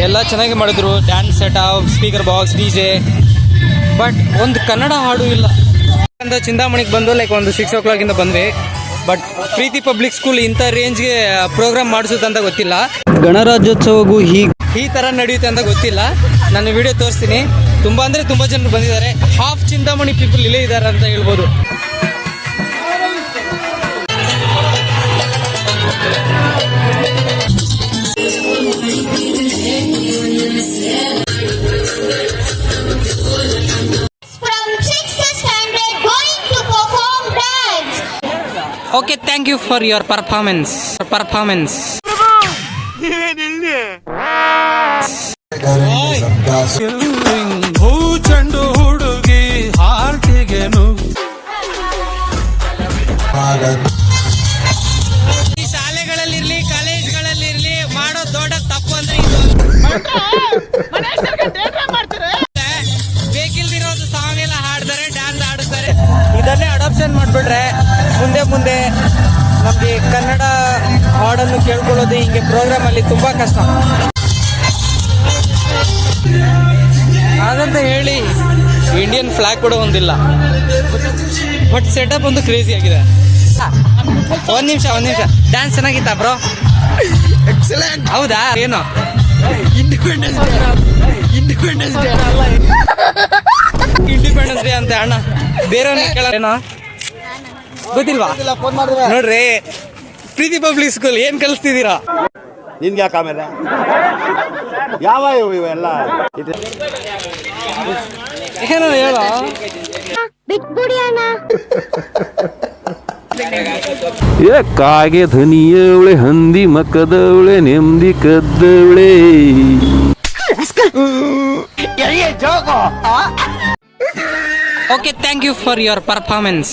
ಎಲ್ಲ ಚೆನ್ನಾಗಿ ಮಾಡಿದ್ರು, dance setup, speaker box, DJ. But ಒಂದು ಕನ್ನಡ ಹಾಡು ಇಲ್ಲ ಅಂತ. ಚಿಂತಾಮಣಿಗೆ ಬಂದು ಒಂದು 6 o'clock ಇಂದ ಬಂದ್ವಿ. ಬಟ್ ಪ್ರೀತಿ ಪಬ್ಲಿಕ್ ಸ್ಕೂಲ್ ಇಂಥ ರೇಂಜ್ಗೆ ಪ್ರೋಗ್ರಾಮ್ ಮಾಡಿಸುತ್ತಂತ ಗೊತ್ತಿಲ್ಲ. ಗಣರಾಜ್ಯೋತ್ಸವಗೂ ಈ ಥರ ನಡೆಯುತ್ತೆ ಅಂತ ಗೊತ್ತಿಲ್ಲ. ನಾನು ವಿಡಿಯೋ ತೋರಿಸ್ತೀನಿ. ತುಂಬ ಅಂದರೆ ತುಂಬ ಜನರು ಬಂದಿದ್ದಾರೆ. ಹಾಫ್ ಚಿಂತಾಮಣಿ ಪೀಪಲ್ ಇಲ್ಲೇ ಇದ್ದಾರೆ ಅಂತ ಹೇಳ್ಬೋದು. Okay, thank you for your performance. ಚಂಡು ಹುಡುಗಿ ಹಾರ್ಟಿಗೆನು ಈ ಶಾಲೆಗಳಲ್ಲಿರ್ಲಿ, ಕಾಲೇಜ್ಗಳಲ್ಲಿರ್ಲಿ ಮಾಡೋ ದೊಡ್ಡ ತಪ್ಪು ಅಂದ್ರೆ ಇದು. ಬೇಕಿಲ್ದಿರೋದು ಸಾಂಗ್ ಎಲ್ಲ ಹಾಡ್ತಾರೆ, ಡ್ಯಾನ್ಸ್ ಆಡಿಸ್ತಾರೆ. ಇದನ್ನೇ ಅಡಾಪ್ಷನ್ ಮಾಡ್ಬಿಟ್ರೆ ಮುಂದೆ ನಮ್ಗೆ ಕನ್ನಡ ಹಾಡನ್ನು ಕೇಳ್ಕೊಳ್ಳೋದು ಹಿಂಗೆ ಪ್ರೋಗ್ರಾಮ್ ಅಲ್ಲಿ ತುಂಬಾ ಕಷ್ಟ. ಹಾಗಂತ ಹೇಳಿ ಇಂಡಿಯನ್ ಫ್ಲಾಗ್ ಕೂಡ ಒಂದಿಲ್ಲ. ಬಟ್ ಸೆಟಪ್ ಒಂದು ಕ್ರೇಜಿ ಆಗಿದೆ. ಒಂದ್ ನಿಮಿಷ ಡ್ಯಾನ್ಸ್ ಚೆನ್ನಾಗಿತ್ತಾ ಬ್ರೋ? ಎಕ್ಸಲೆಂಟ್. ಹೌದಾ? ಏನು ಇಂಡಿಪೆಂಡೆನ್ಸ್ ಡೇ ಅಂತ ಅಣ್ಣ ಬೇರೆಯವ್ರನ್ನ ಕೇಳೋಣ ಗೊತ್ತಿಲ್ವಾ? ನೋಡ್ರಿ, ಪ್ರೀತಿ ಪಬ್ಲಿಕ್ ಸ್ಕೂಲ್ ಏನ್ ಕಲಿಸ್ತಿದ್ದೀರಾ? ನಿನ್ಗೆ ಯಾಕೆ ಆಮೇಲೆ ಯಾವ ಇವೆಲ್ಲ ಏನೋ ಹೇಳೋ. ಕಾಗೆ ಧನಿಯವಳೆ, ಹಂದಿ ಮಕ್ಕದವಳೆ, ನೆಮ್ಮದಿ ಕದ್ದವಳೆ. Okay, thank you for your performance.